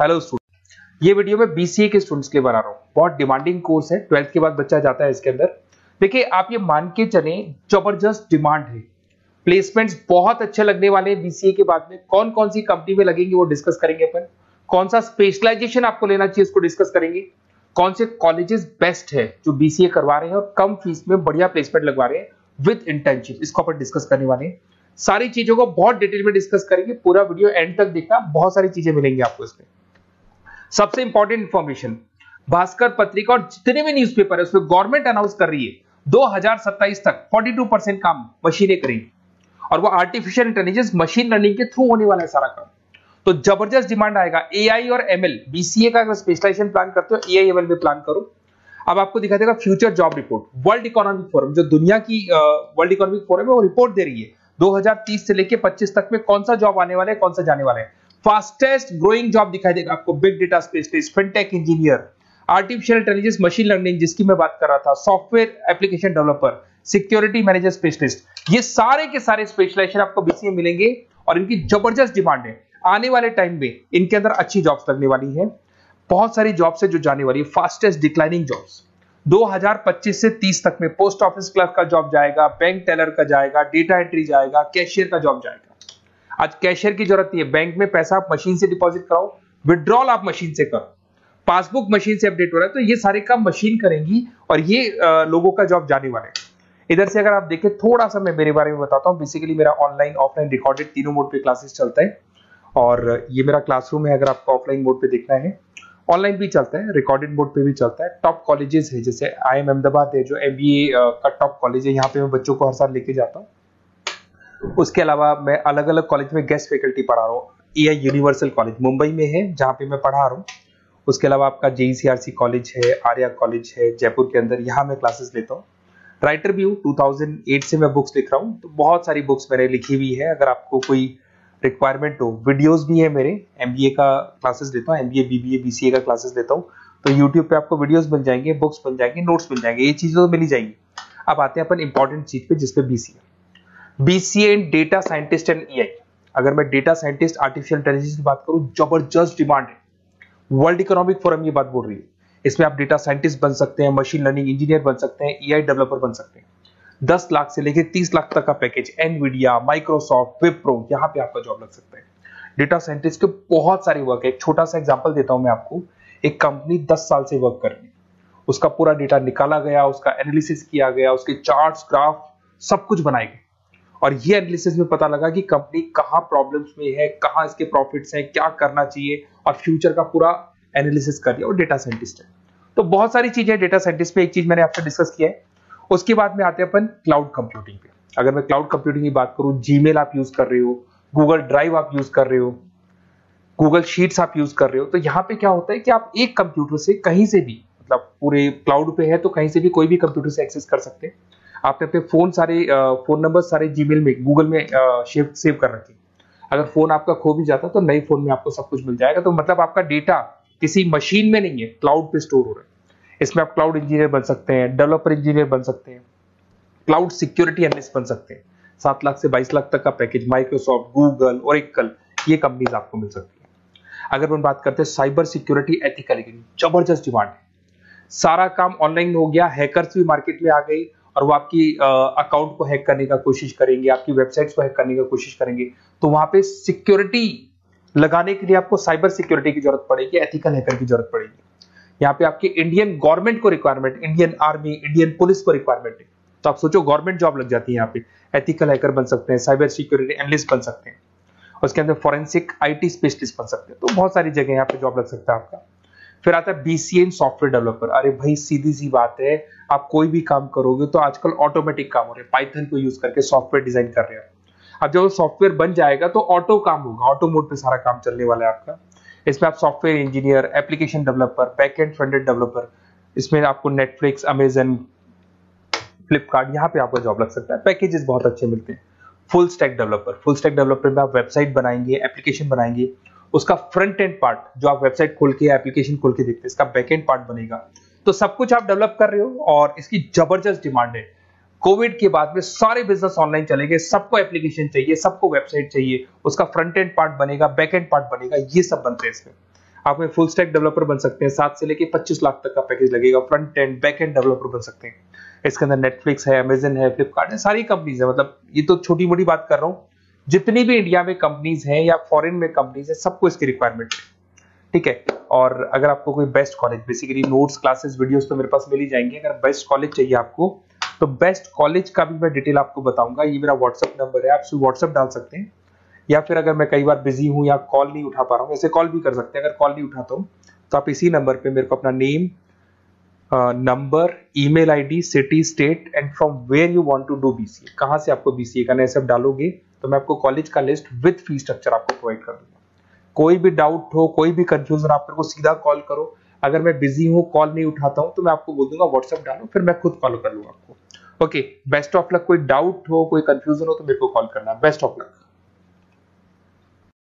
Hello student, ये video मैं BCA के स्टूडेंट्स के लिए बना रहा हूँ। बहुत डिमांडिंग कोर्स है, 12th के बाद बच्चा जाता है इसके अंदर। देखिए आप ये मान के चले, जबरदस्त डिमांड है, प्लेसमेंट्स बहुत अच्छे लगने वाले हैं बीसीए के बाद में। कौन कौन सी कंपनी में लगेंगे वो डिस्कस करेंगे अपन। कौन सा स्पेशलाइजेशन आपको लेना चाहिए इसको डिस्कस करेंगे। कौन से कॉलेजेस बेस्ट है जो बीसीए करवा रहे हैं और कम फीस में बढ़िया प्लेसमेंट लगवा रहे हैं विद इंटर्नशिप, इसको अपन डिस्कस करने वाले हैं। सारी चीजों को बहुत डिटेल में डिस्कस करेंगे, पूरा वीडियो एंड तक देखना, बहुत सारी चीजें मिलेंगी आपको इसमें। सबसे इंपॉर्टेंट इंफॉर्मेशन, भास्कर पत्रिका और जितने भी न्यूज़पेपर है उसमें गवर्नमेंट अनाउंस कर रही है 2027 तक 42% काम मशीनें करेंगी और वो आर्टिफिशियल इंटेलिजेंस मशीन लर्निंग के थ्रू होने वाला है सारा काम। तो जबरदस्त डिमांड आएगा। एआई और एमएल, बीसीए का अगर स्पेशलाइजेशन प्लान करते हो एआई एमएल में प्लान करो। अब आपको दिखा देगा future job report, world economic forum, जो दुनिया की वर्ल्ड इकोनॉमिक फोरम है वो रिपोर्ट दे रही है 2030 से लेके 25 तक में कौन सा जॉब आने वाला है, कौन सा जाने वाला है। फास्टेस्ट ग्रोइंग जॉब दिखाई देगा आपको, big data specialist, fintech engineer, artificial intelligence machine learning जिसकी मैं बात कर रहा था, software application developer, security manager specialist, ये सारे के सारे स्पेशलाइजेशन आपको बीसीए में मिलेंगे और इनकी जबरदस्त डिमांड है। आने वाले टाइम में इनके अंदर अच्छी जॉब्स लगने वाली है, बहुत सारी जॉब्स है जो जाने वाली है। फास्टेस्ट डिक्लाइनिंग जॉब्स 2025 से 30 तक में पोस्ट ऑफिस क्लर्क का जॉब जाएगा, बैंक टेलर का जाएगा, डेटा एंट्री जाएगा, कैशियर का जॉब जाएगा। आज कैशियर की जरूरत नहीं है, बैंक में पैसा आप मशीन से डिपॉजिट कराओ, विड्रॉल आप मशीन से करो, पासबुक मशीन से अपडेट हो रहा है, तो ये सारे काम मशीन करेंगी और ये लोगों का जॉब जाने वाले हैं। इधर से अगर आप देखें, थोड़ा सा मैं मेरे बारे में बताता हूँ। बेसिकली मेरा ऑनलाइन ऑफलाइन रिकॉर्डेड तीनों मोड पे क्लासेस चलता है और ये मेरा क्लासरूम है। अगर आपको ऑफलाइन मोड पे देखना है, ऑनलाइन भी चलता है, रिकॉर्डेड मोड पे भी चलता है। टॉप कॉलेजेस है, जैसे IIM अहमदाबाद है जो MBA का टॉप कॉलेज है, यहाँ पे मैं बच्चों को हर साल लेके जाता हूँ। उसके अलावा मैं अलग अलग कॉलेज में गेस्ट फैकल्टी पढ़ा रहा हूँ। AI यूनिवर्सल कॉलेज मुंबई में है जहाँ पे मैं पढ़ा रहा हूँ। उसके अलावा आपका JECRC कॉलेज है, आर्या कॉलेज है जयपुर के अंदर, यहाँ मैं क्लासेस लेता हूँ। राइटर भी हूँ, 2008 से मैं बुक्स लिख रहा हूँ, तो बहुत सारी बुक्स मैंने लिखी हुई है। अगर आपको कोई रिक्वायरमेंट हो, वीडियोस भी है मेरे, MBA का क्लासेस लेता हूँ, MBA BBA BCA का क्लासेस लेता हूँ, तो यूट्यूब पे आपको वीडियोस मिल जाएंगे, बुक्स मिल जाएंगे, नोट्स मिल जाएंगे, ये चीजें तो मिल ही जाएंगी। अब आते हैं अपन इंपॉर्टेंट चीज पे, जिसपे BCA in data scientist and EI। अगर मैं डेटा साइंटिस्ट आर्टिफिशियल इंटेलिजेंस की बात करूं, जबरदस्त डिमांड है। वर्ल्ड इकोनॉमिक फोरम ये बात बोल रही है। इसमें आप डेटा साइंटिस्ट बन सकते हैं, मशीन लर्निंग इंजीनियर बन सकते हैं, EI डेवलपर बन सकते हैं। 10 लाख से लेकर 30 लाख तक का पैकेज, एनवीडिया, माइक्रोसॉफ्ट, विप्रो, यहाँ पे आपका जॉब लग सकता है। डेटा साइंटिस्ट के बहुत सारे वर्क है। एक छोटा सा एग्जांपल देता हूं मैं आपको। एक कंपनी 10 साल से वर्क कर रही है, उसका पूरा डेटा निकाला गया, उसका एनालिसिस किया गया, उसके चार्ट्स, ग्राफ सब कुछ बनाए गए और ये एनालिसिस में पता लगा कि कंपनी कहां प्रॉब्लम्स में है, कहां इसके प्रॉफिट्स हैं, क्या करना चाहिए, और फ्यूचर का पूरा एनालिसिस कर दिया। और डेटा साइंटिस्ट है, तो बहुत सारी चीजें डेटा साइंटिस्ट पे। एक चीज मैंने आपसे डिस्कस किया है। उसके बाद में आते हैं अपन क्लाउड कंप्यूटिंग पे। अगर मैं क्लाउड कंप्यूटिंग की बात करूं, जीमेल आप यूज कर रहे हो, गूगल ड्राइव आप यूज कर रहे हो, गूगल शीट्स आप यूज कर रहे हो, तो यहाँ पे क्या होता है कि आप एक कंप्यूटर से कहीं से भी, मतलब पूरे क्लाउड पे है तो कहीं से भी कोई भी कंप्यूटर से एक्सेस कर सकते हैं। आपने अपने फोन नंबर सारे जीमेल में, गूगल में सेव कर रखे। अगर फोन आपका खो भी जाता तो नए फोन में आपको सब कुछ मिल जाएगा। तो मतलब आपका डेटा किसी मशीन में नहीं है, क्लाउड पे स्टोर हो रहा है। इसमें आप क्लाउड इंजीनियर बन सकते हैं, डेवलपर इंजीनियर बन सकते हैं, क्लाउड सिक्योरिटी एनालिस्ट बन सकते हैं। 7 लाख से 22 लाख तक का पैकेज, माइक्रोसॉफ्ट, गूगल, ओरेकल, ये कंपनीज आपको मिल सकती है। अगर हम बात करते हैं साइबर सिक्योरिटी एथिकल, जबरदस्त डिमांड है। सारा काम ऑनलाइन हो गया, हैकर्स भी मार्केट में आ गई और वो आपकी अकाउंट को हैक करने का कोशिश करेंगे, आपकी वेबसाइट्स को हैक करने का कोशिश करेंगे। तो वहां पे सिक्योरिटी लगाने के लिए आपको साइबर सिक्योरिटी की जरूरत पड़ेगी, एथिकल हैकर की जरूरत पड़ेगी। यहाँ पे आपकी इंडियन गवर्नमेंट को requirement, Indian army, Indian police को रिक्वायरमेंट है। तो आप सोचो गवर्नमेंट जॉब लग जाती है यहाँ पे। एथिकल हैकर बन सकते हैं, साइबर सिक्योरिटी एनालिस्ट बन सकते हैं, उसके अंदर फॉरेंसिक IT स्पेशलिस्ट बन सकते हैं। तो बहुत सारी जगह यहाँ पे जॉब लग सकता है आपका। फिर आता है BCA इन सॉफ्टवेयर डेवलपर। अरे भाई सीधी सी बात है, आप कोई भी काम करोगे तो आजकल ऑटोमेटिक काम हो रहे हैं, पाइथन को यूज करके सॉफ्टवेयर डिजाइन कर रहे हैं। अब जब सॉफ्टवेयर बन जाएगा तो ऑटो काम होगा, ऑटो मोड पे सारा काम चलने वाला है आपका। इसमें आप software engineer, application developer, backend front-end developer, इसमें आपको नेटफ्लिक्स, अमेजन, फ्लिपकार्ट, यहाँ पे आपको जॉब लग सकता है। पैकेजेस बहुत अच्छे मिलते हैं। फुल स्टैक डेवलपर में आप वेबसाइट बनाएंगे, एप्लीकेशन बनाएंगे, उसका फ्रंट एंड पार्ट जो आप वेबसाइट खोल के, एप्लीकेशन खोल के देखते हैं, इसका बैक एंड पार्ट बनेगा। तो सब कुछ आप डेवलप कर रहे हो और इसकी जबरदस्त डिमांड है। कोविड के बाद में सारे बिजनेस ऑनलाइन चले गए, सबको एप्लीकेशन चाहिए, सबको वेबसाइट चाहिए, उसका फ्रंट एंड पार्ट बनेगा, बैक एंड पार्ट बनेगा, ये सब बनते हैं इसमें। आप में फुल स्टैक डेवलपर बन सकते हैं, 7 से लेके 25 लाख तक का पैकेज लगेगा। Front end back end developer बन सकते हैं। इसके अंदर नेटफ्लिक्स है, अमेजन है, फ्लिपकार्ट है, सारी कंपनीज है। मतलब ये तो छोटी मोटी बात कर रहा हूँ, जितनी भी इंडिया में कंपनीज हैं या फॉरेन में कंपनीज है, सबको इसकी रिक्वायरमेंट है। ठीक है। और अगर आपको कोई best college, basically notes, classes, videos तो मेरे पास मिल ही जाएंगे। अगर बेस्ट कॉलेज चाहिए आपको तो बेस्ट कॉलेज का भी मैं डिटेल आपको बताऊंगा। ये मेरा व्हाट्सअप नंबर है, आप व्हाट्सअप डाल सकते हैं, या फिर अगर मैं कई बार बिजी हूं या कॉल नहीं उठा पा रहा हूं, ऐसे कॉल भी कर सकते हैं। अगर कॉल नहीं उठाता हूं तो आप इसी नंबर पे मेरे को अपना name, number, email ID, city, state and from where you want to do BCA, कहां से आपको बीसीए करना है, सब डालोगे तो मैं आपको कॉलेज का लिस्ट विद फी स्ट्रक्चर आपको प्रोवाइड कर दूंगा। कोई भी डाउट हो, कोई भी कंफ्यूजन, आप मेरे को सीधा कॉल करो। अगर मैं बिजी हूं, कॉल नहीं उठाता हूं, तो मैं आपको बोल दूंगा व्हाट्सएप डालो, फिर मैं खुद फॉलो कर लूंगा आपको। Okay, best of luck. कोई डाउट हो, कोई कंफ्यूजन हो तो मेरे को कॉल करना। Best of luck.